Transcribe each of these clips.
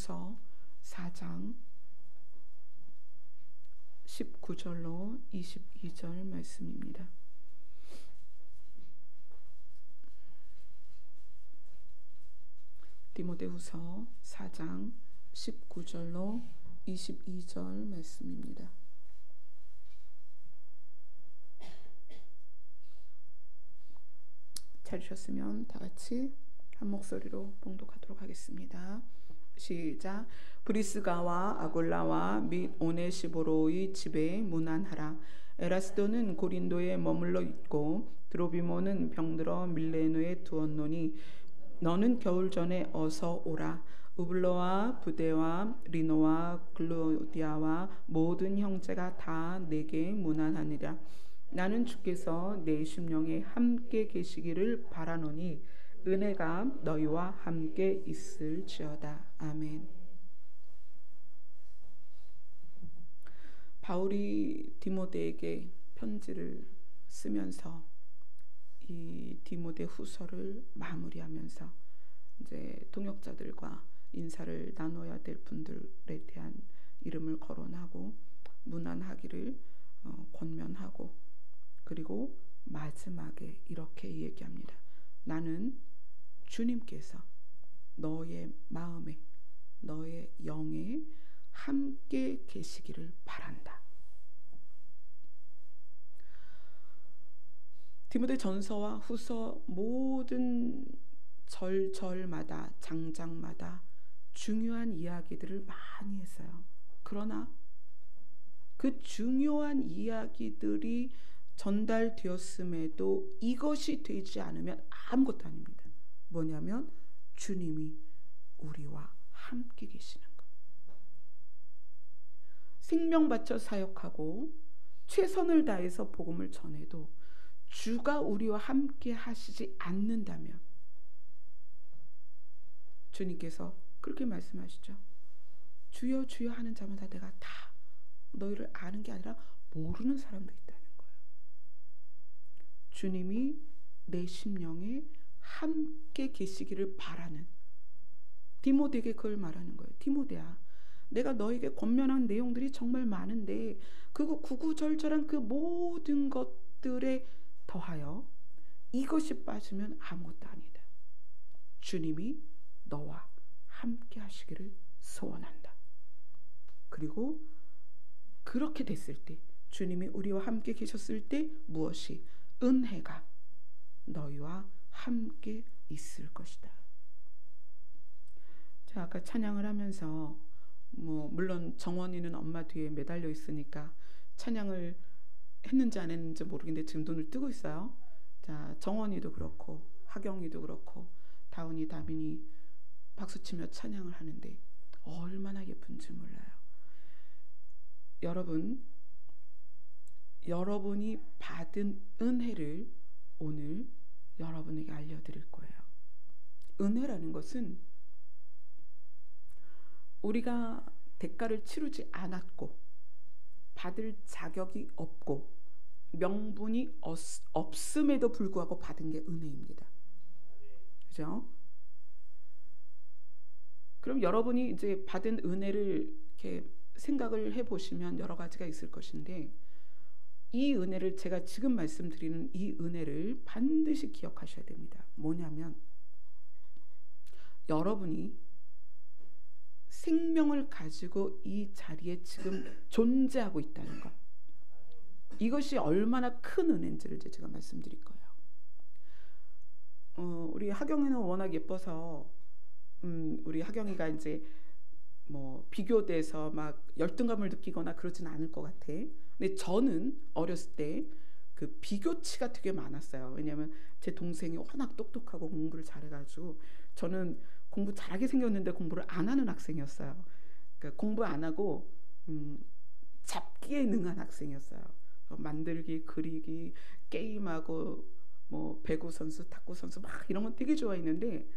디모데후서 4장 19절로 22절 말씀입니다. 디모데후서 4장 19절로 22절 말씀입니다. 찾으셨으면 다 같이 한 목소리로 봉독하도록 하겠습니다. 시작. 브리스가와 아굴라와 및 오네시보로의 집에 문안하라. 에라스도는 고린도에 머물러 있고 드로비모는 병들어 밀레노에 두었노니 너는 겨울 전에 어서 오라. 우블로와 부데와 리노와 글로디아와 모든 형제가 다 내게 문안하니라. 나는 주께서 내 심령에 함께 계시기를 바라노니 은혜가 너희와 함께 있을지어다. 아멘. 바울이 디모데에게 편지를 쓰면서 이 디모데 후서를 마무리하면서 이제 통역자들과 인사를 나눠야 될 분들에 대한 이름을 거론하고 문안하기를 권면하고, 그리고 마지막에 이렇게 얘기합니다. 나는 주님께서 너의 마음에, 너의 영에 함께 계시기를 바란다. 디모데 전서와 후서 모든 절절마다 장장마다 중요한 이야기들을 많이 했어요. 그러나 그 중요한 이야기들이 전달되었음에도 이것이 되지 않으면 아무것도 아닙니다. 뭐냐면 주님이 우리와 함께 계시는 것. 생명 바쳐 사역하고 최선을 다해서 복음을 전해도 주가 우리와 함께 하시지 않는다면, 주님께서 그렇게 말씀하시죠. 주여 주여 하는 자마다 내가 다 너희를 아는 게 아니라 모르는 사람도 있다는 거예요. 주님이 내 심령에 함께 계시기를 바라는 디모데에게 그걸 말하는 거예요. 디모데야, 내가 너에게 권면한 내용들이 정말 많은데 그 구구절절한 그 모든 것들에 더하여 이것이 빠지면 아무것도 아니다. 주님이 너와 함께 하시기를 소원한다. 그리고 그렇게 됐을 때, 주님이 우리와 함께 계셨을 때 무엇이? 은혜가 너희와 함께 있을 것이다. 제가 아까 찬양을 하면서 물론 정원이는 엄마 뒤에 매달려 있으니까 찬양을 했는지 안 했는지 모르겠는데 지금 눈을 뜨고 있어요. 자, 정원이도 그렇고 하경이도 그렇고 다운이 다빈이 박수치며 찬양을 하는데 얼마나 예쁜지 몰라요. 여러분이 받은 은혜를 오늘 여러분에게 알려드릴 거예요. 은혜라는 것은 우리가 대가를 치르지 않았고 받을 자격이 없고 명분이 없음에도 불구하고 받은 게 은혜입니다. 그죠? 그럼 여러분이 이제 받은 은혜를 이렇게 생각을 해보시면 여러 가지가 있을 것인데, 이 은혜를, 제가 지금 말씀드리는 이 은혜를 반드시 기억하셔야 됩니다. 뭐냐면 여러분이 생명을 가지고 이 자리에 지금 존재하고 있다는 것, 이것이 얼마나 큰 은혜인지를 제가 말씀드릴 거예요. 우리 하경이는 워낙 예뻐서 우리 하경이가 이제 비교돼서 막 열등감을 느끼거나 그러진 않을 것 같아. 근데 저는 어렸을 때 그 비교치가 되게 많았어요. 왜냐하면 제 동생이 워낙 똑똑하고 공부를 잘해가지고 저는 공부 잘하게 생겼는데 공부를 안 하는 학생이었어요. 그러니까 공부 안 하고 잡기에 능한 학생이었어요. 만들기, 그리기, 게임하고 배구 선수, 탁구 선수 막 이런 건 되게 좋아했는데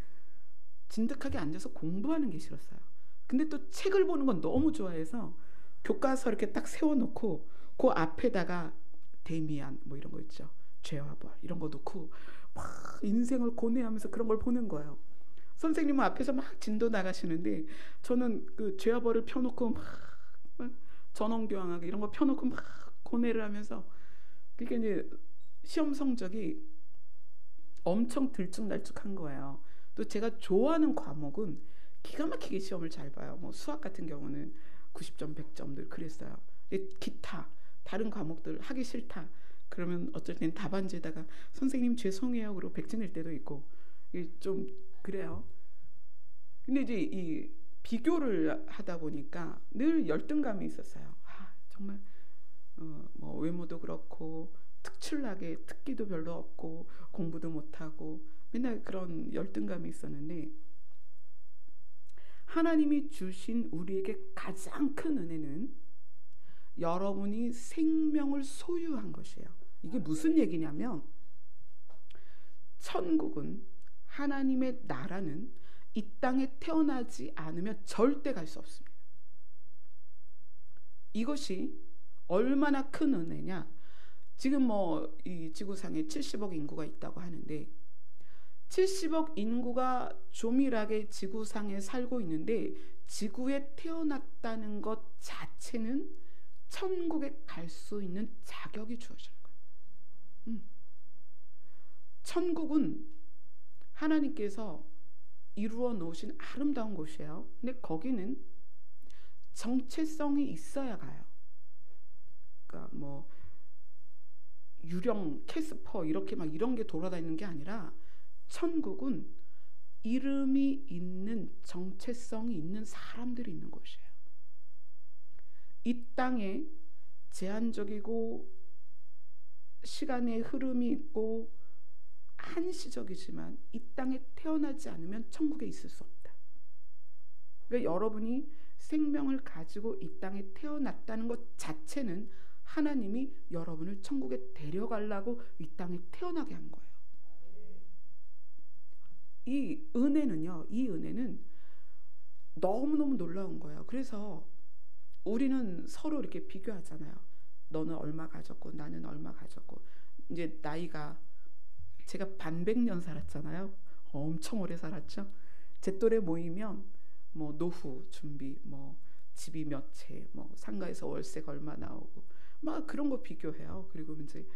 진득하게 앉아서 공부하는 게 싫었어요. 근데 또 책을 보는 건 너무 좋아해서 교과서 이렇게 딱 세워놓고 그 앞에다가 데미안 이런 거 있죠. 죄와 벌 이런 거 놓고 막 인생을 고뇌하면서 그런 걸 보는 거예요. 선생님은 앞에서 막 진도 나가시는데 저는 그 죄와벌을 펴놓고 막 전원교황하고 이런 거 펴놓고 막 고뇌를 하면서 그게 이제 시험 성적이 엄청 들쭉날쭉한 거예요. 또 제가 좋아하는 과목은 기가 막히게 시험을 잘 봐요. 뭐 수학 같은 경우는 90점, 100점 늘 그랬어요. 근데 기타 다른 과목들 하기 싫다. 그러면 어쩔 땐 답안지에다가 선생님 죄송해요. 그러고 백지낼 때도 있고 좀 그래요. 근데 이제 이 비교를 하다 보니까 늘 열등감이 있었어요. 정말 뭐 외모도 그렇고 특출나게 특기도 별로 없고 공부도 못하고 맨날 그런 열등감이 있었는데 하나님이 주신 우리에게 가장 큰 은혜는 여러분이 생명을 소유한 것이에요. 이게 무슨 얘기냐면 천국은 하나님의 나라는 이 땅에 태어나지 않으면 절대 갈 수 없습니다. 이것이 얼마나 큰 은혜냐. 지금 뭐 이 지구상에 70억 인구가 있다고 하는데 70억 인구가 조밀하게 지구상에 살고 있는데 지구에 태어났다는 것 자체는 천국에 갈 수 있는 자격이 주어지는 거예요. 천국은 하나님께서 이루어 놓으신 아름다운 곳이에요. 근데 거기는 정체성이 있어야 가요. 그러니까 뭐 유령, 캐스퍼 이렇게 막 이런 게 돌아다니는 게 아니라 천국은 이름이 있는 정체성이 있는 사람들이 있는 곳이에요. 이 땅에 제한적이고 시간의 흐름이 있고 한시적이지만 이 땅에 태어나지 않으면 천국에 있을 수 없다. 그러니까 여러분이 생명을 가지고 이 땅에 태어났다는 것 자체는 하나님이 여러분을 천국에 데려가려고 이 땅에 태어나게 한 거예요. 이 은혜는 너무너무 놀라운 거예요. 그래서 우리는 서로 이렇게 비교하잖아요. 너는 얼마 가졌고 나는 얼마 가졌고. 이제 나이가 제가 반백년 살았잖아요. 엄청 오래 살았죠. 제 또래 모이면 뭐 노후 준비, 뭐 집이 몇 채, 뭐 상가에서 월세가 얼마 나오고 막 그런 거 비교해요. 그리고 이제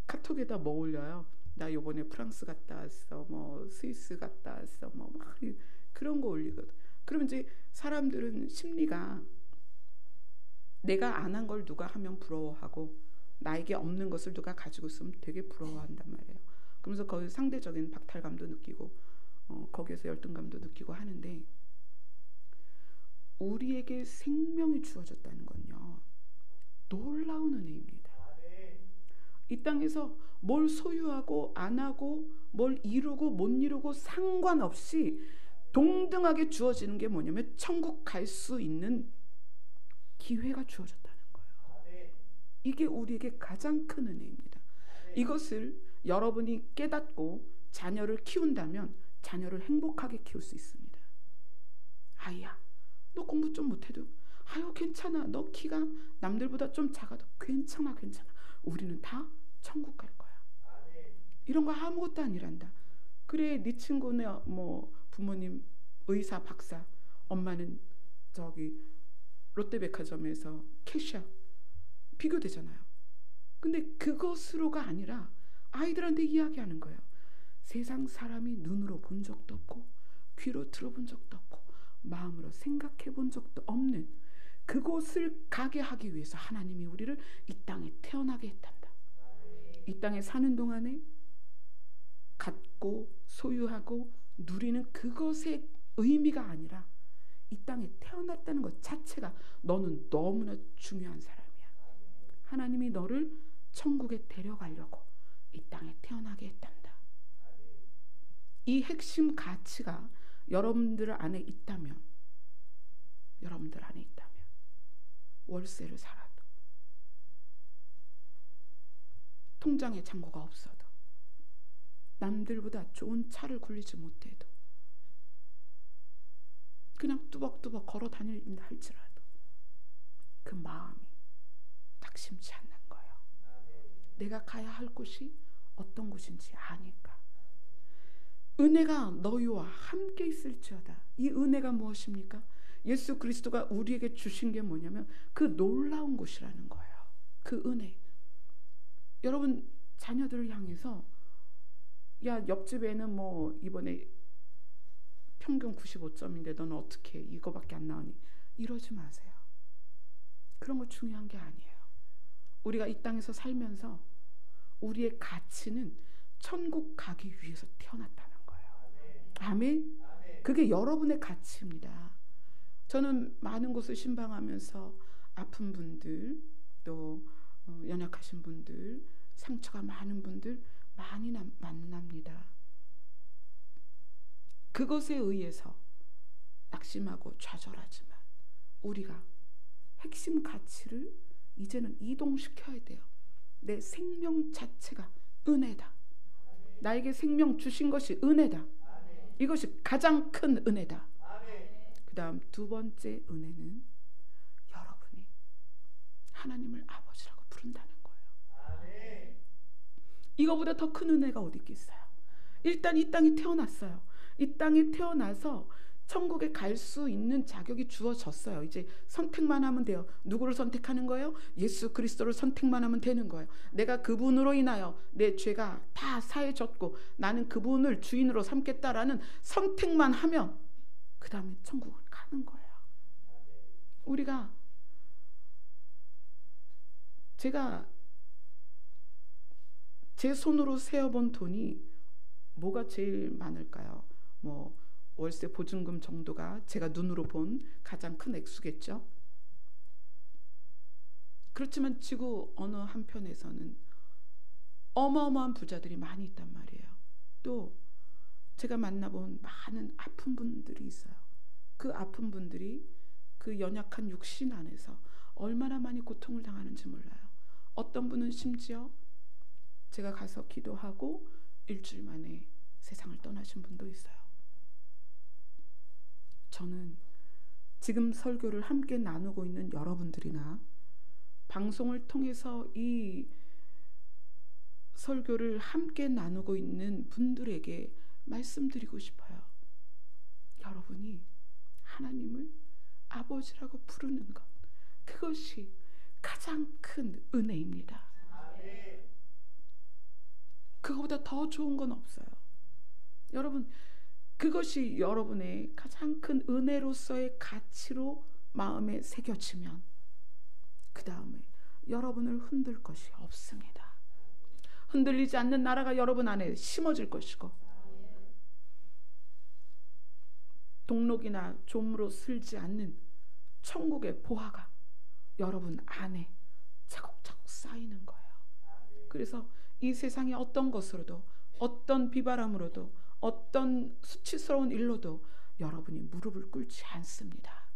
카톡에다 뭐 올려요. 나 요번에 프랑스 갔다 왔어, 뭐 스위스 갔다 왔어, 뭐 막 그런 거 올리거든. 그러면 이제 사람들은 심리가 내가 안 한 걸 누가 하면 부러워하고 나에게 없는 것을 누가 가지고 있으면 되게 부러워한단 말이에요. 그러면서 거기 상대적인 박탈감도 느끼고 거기에서 열등감도 느끼고 하는데 우리에게 생명이 주어졌다는 건요 놀라운 은혜입니다. 이 땅에서 뭘 소유하고 안 하고 뭘 이루고 못 이루고 상관없이 동등하게 주어지는 게 뭐냐면 천국 갈 수 있는 기회가 주어졌다는 거예요. 이게 우리에게 가장 큰 은혜입니다. 이것을 여러분이 깨닫고 자녀를 키운다면 자녀를 행복하게 키울 수 있습니다. 아이야, 너 공부 좀 못해도 아유 괜찮아. 너 키가 남들보다 좀 작아도 괜찮아. 우리는 다 천국 갈 거야. 이런 거 아무것도 아니란다. 그래 네 친구는 뭐 부모님 의사 박사, 엄마는 저기 롯데백화점에서 캐셔, 비교되잖아요. 근데 그것으로가 아니라 아이들한테 이야기하는 거예요. 세상 사람이 눈으로 본 적도 없고 귀로 들어본 적도 없고 마음으로 생각해 본 적도 없는 그곳을 가게 하기 위해서 하나님이 우리를 이 땅에 태어나게 했단다. 이 땅에 사는 동안에 갖고 소유하고 누리는 그것의 의미가 아니라 이 땅에 태어났다는 것 자체가 너는 너무나 중요한 사람이야. 하나님이 너를 천국에 데려가려고 이 땅에 태어나게 했단다. 이 핵심 가치가 여러분들 안에 있다면 월세를 살아도 통장에 잔고가 없어도 남들보다 좋은 차를 굴리지 못해도 그냥 뚜벅뚜벅 걸어 다닌다 할지라도 그 마음이 낙심치 않는 거예요. 내가 가야 할 곳이 어떤 곳인지 아니까. 은혜가 너희와 함께 있을지어다. 이 은혜가 무엇입니까? 예수 그리스도가 우리에게 주신 게 뭐냐면 그 놀라운 것이라는 거예요. 그 은혜. 여러분 자녀들을 향해서 야, 옆집에는 뭐 이번에 평균 95점인데 너는 어떻게 이거밖에 안 나오니? 이러지 마세요. 그런 거 중요한 게 아니에요. 우리가 이 땅에서 살면서 우리의 가치는 천국 가기 위해서 태어났다는 거예요. 아멘. 그게 여러분의 가치입니다. 저는 많은 곳을 신방하면서 아픈 분들, 또 연약하신 분들, 상처가 많은 분들 많이 만납니다. 그것에 의해서 낙심하고 좌절하지만 우리가 핵심 가치를 이제는 이동시켜야 돼요. 내 생명 자체가 은혜다. 나에게 생명 주신 것이 은혜다. 이것이 가장 큰 은혜다. 그 다음 두 번째 은혜는 여러분이 하나님을 아버지라고 부른다는 거예요. 이거보다 더 큰 은혜가 어디 있겠어요? 일단 이 땅에 태어났어요. 이 땅에 태어나서 천국에 갈 수 있는 자격이 주어졌어요. 이제 선택만 하면 돼요. 누구를 선택하는 거예요? 예수 그리스도를 선택만 하면 되는 거예요. 내가 그분으로 인하여 내 죄가 다 사해졌고 나는 그분을 주인으로 삼겠다라는 선택만 하면 그 다음에 천국을 가는 거예요. 제가 제 손으로 세어본 돈이 뭐가 제일 많을까요? 뭐 월세 보증금 정도가 제가 눈으로 본 가장 큰 액수겠죠. 그렇지만 지구 어느 한편에서는 어마어마한 부자들이 많이 있단 말이에요. 또 제가 만나본 많은 아픈 분들이 있어요. 그 아픈 분들이 그 연약한 육신 안에서 얼마나 많이 고통을 당하는지 몰라요. 어떤 분은 심지어 제가 가서 기도하고 일주일 만에 세상을 떠나신 분도 있어요. 저는 지금 설교를 함께 나누고 있는 여러분들이나 방송을 통해서 이 설교를 함께 나누고 있는 분들에게 말씀드리고 싶어요. 여러분이 하나님을 아버지라고 부르는 것, 그것이 가장 큰 은혜입니다. 그거보다 더 좋은 건 없어요. 여러분, 그것이 여러분의 가장 큰 은혜로서의 가치로 마음에 새겨지면 그 다음에 여러분을 흔들 것이 없습니다. 흔들리지 않는 나라가 여러분 안에 심어질 것이고 동록이나 좀으로 슬지 않는 천국의 보화가 여러분 안에 차곡차곡 쌓이는 거예요. 그래서 이 세상의 어떤 것으로도, 어떤 비바람으로도, 어떤 수치스러운 일로도 여러분이 무릎을 꿇지 않습니다.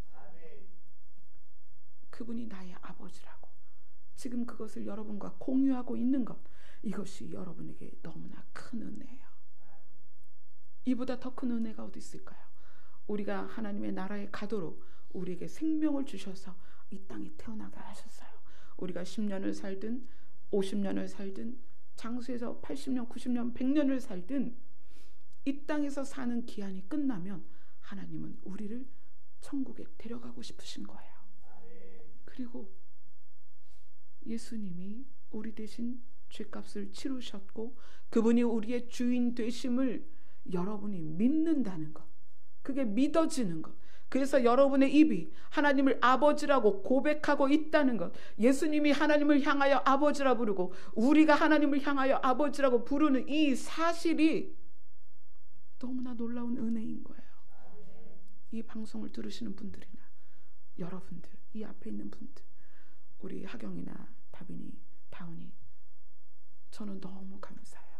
그분이 나의 아버지라고 지금 그것을 여러분과 공유하고 있는 것, 이것이 여러분에게 너무나 큰 은혜예요. 이보다 더 큰 은혜가 어디 있을까요? 우리가 하나님의 나라에 가도록 우리에게 생명을 주셔서 이 땅에 태어나게 하셨어요. 우리가 10년을 살든 50년을 살든 장수에서 80년, 90년, 100년을 살든 이 땅에서 사는 기한이 끝나면 하나님은 우리를 천국에 데려가고 싶으신 거예요. 그리고 예수님이 우리 대신 죄값을 치르셨고 그분이 우리의 주인 되심을 여러분이 믿는다는 것, 그게 믿어지는 것, 그래서 여러분의 입이 하나님을 아버지라고 고백하고 있다는 것, 예수님이 하나님을 향하여 아버지라 부르고 우리가 하나님을 향하여 아버지라고 부르는 이 사실이 너무나 놀라운 은혜인 거예요. 이 방송을 들으시는 분들이나 여러분들, 이 앞에 있는 분들, 우리 하경이나 다빈이, 다운이, 저는 너무 감사해요.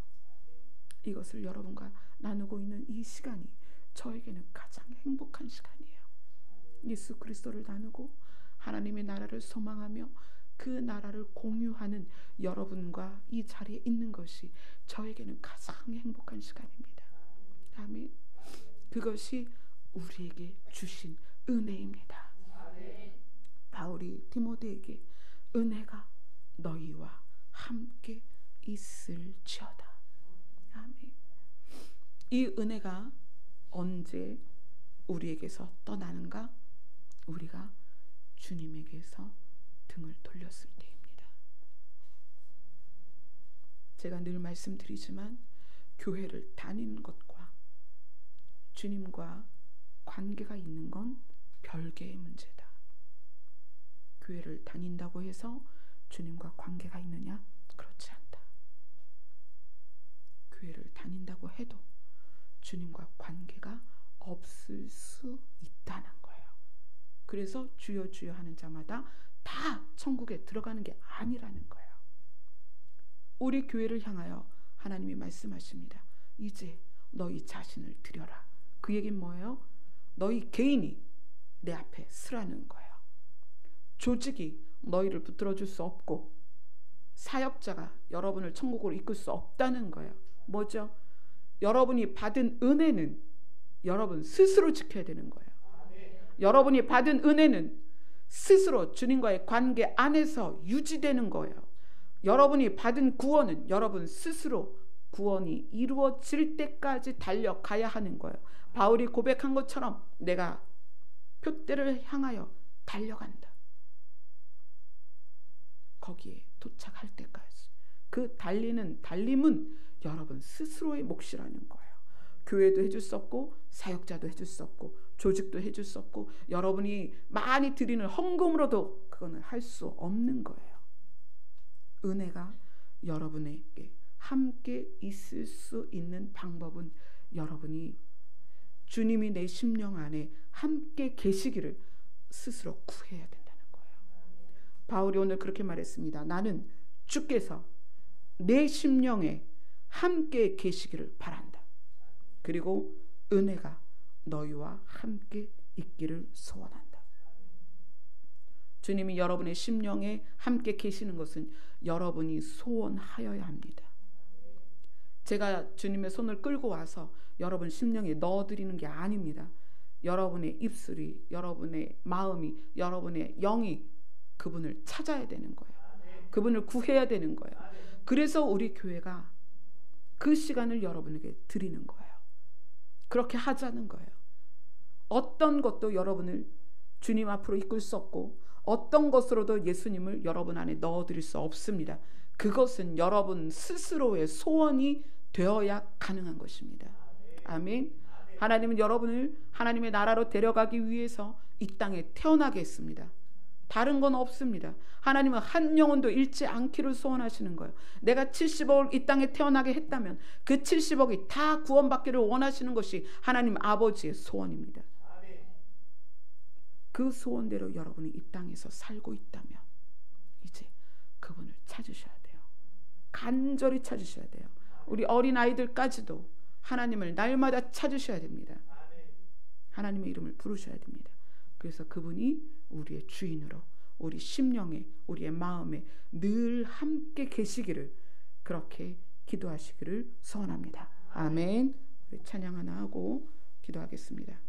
이것을 여러분과 나누고 있는 이 시간이 저에게는 가장 행복한 시간이에요. 예수 그리스도를 나누고 하나님의 나라를 소망하며 그 나라를 공유하는 여러분과 이 자리에 있는 것이 저에게는 가장 행복한 시간입니다. 아멘. 그것이 우리에게 주신 은혜입니다. 바울이 디모데에게 은혜가 너희와 함께 있을지어다. 아멘. 이 은혜가 언제 우리에게서 떠나는가? 우리가 주님에게서 등을 돌렸을 때입니다. 제가 늘 말씀드리지만 교회를 다니는 것과 주님과 관계가 있는 건 별개의 문제다. 교회를 다닌다고 해서 주님과 관계가 있느냐? 그렇지 않다. 교회를 다닌다고 해도 주님과 관계가 없을 수 있다는 거예요. 그래서 주여 주여 하는 자마다 다 천국에 들어가는 게 아니라는 거예요. 우리 교회를 향하여 하나님이 말씀하십니다. 이제 너희 자신을 드려라. 그 얘기는 뭐예요? 너희 개인이 내 앞에 서라는 거예요. 조직이 너희를 붙들어줄 수 없고 사역자가 여러분을 천국으로 이끌 수 없다는 거예요. 뭐죠? 여러분이 받은 은혜는 여러분 스스로 지켜야 되는 거예요. 여러분이 받은 은혜는 스스로 주님과의 관계 안에서 유지되는 거예요. 여러분이 받은 구원은 여러분 스스로 구원이 이루어질 때까지 달려가야 하는 거예요. 바울이 고백한 것처럼 내가 표대를 향하여 달려간다. 거기에 도착할 때까지. 그 달림은 여러분 스스로의 몫이라는 거예요. 교회도 해줄 수 없고 사역자도 해줄 수 없고 조직도 해줄 수 없고 여러분이 많이 드리는 헌금으로도 그거는 할 수 없는 거예요. 은혜가 여러분에게 함께 있을 수 있는 방법은 여러분이 주님이 내 심령 안에 함께 계시기를 스스로 구해야 된다는 거예요. 바울이 오늘 그렇게 말했습니다. 나는 주께서 내 심령에 함께 계시기를 바란다. 그리고 은혜가 너희와 함께 있기를 소원한다. 주님이 여러분의 심령에 함께 계시는 것은 여러분이 소원하여야 합니다. 제가 주님의 손을 끌고 와서 여러분 심령에 넣어드리는 게 아닙니다. 여러분의 입술이, 여러분의 마음이, 여러분의 영이 그분을 찾아야 되는 거예요. 그분을 구해야 되는 거예요. 그래서 우리 교회가 그 시간을 여러분에게 드리는 거예요. 그렇게 하자는 거예요. 어떤 것도 여러분을 주님 앞으로 이끌 수 없고 어떤 것으로도 예수님을 여러분 안에 넣어드릴 수 없습니다. 그것은 여러분 스스로의 소원이 되어야 가능한 것입니다. 아멘. 하나님은 여러분을 하나님의 나라로 데려가기 위해서 이 땅에 태어나게 했습니다. 다른 건 없습니다. 하나님은 한 영혼도 잃지 않기를 소원하시는 거예요. 내가 70억을 이 땅에 태어나게 했다면 그 70억이 다 구원받기를 원하시는 것이 하나님 아버지의 소원입니다. 그 소원대로 여러분이 이 땅에서 살고 있다면 이제 그분을 찾으셔야 돼요. 간절히 찾으셔야 돼요. 우리 어린아이들까지도 하나님을 날마다 찾으셔야 됩니다. 하나님의 이름을 부르셔야 됩니다. 그래서 그분이 우리의 주인으로 우리 심령에 우리의 마음에 늘 함께 계시기를 그렇게 기도하시기를 소원합니다. 아멘. 우리 찬양 하나 하고 기도하겠습니다.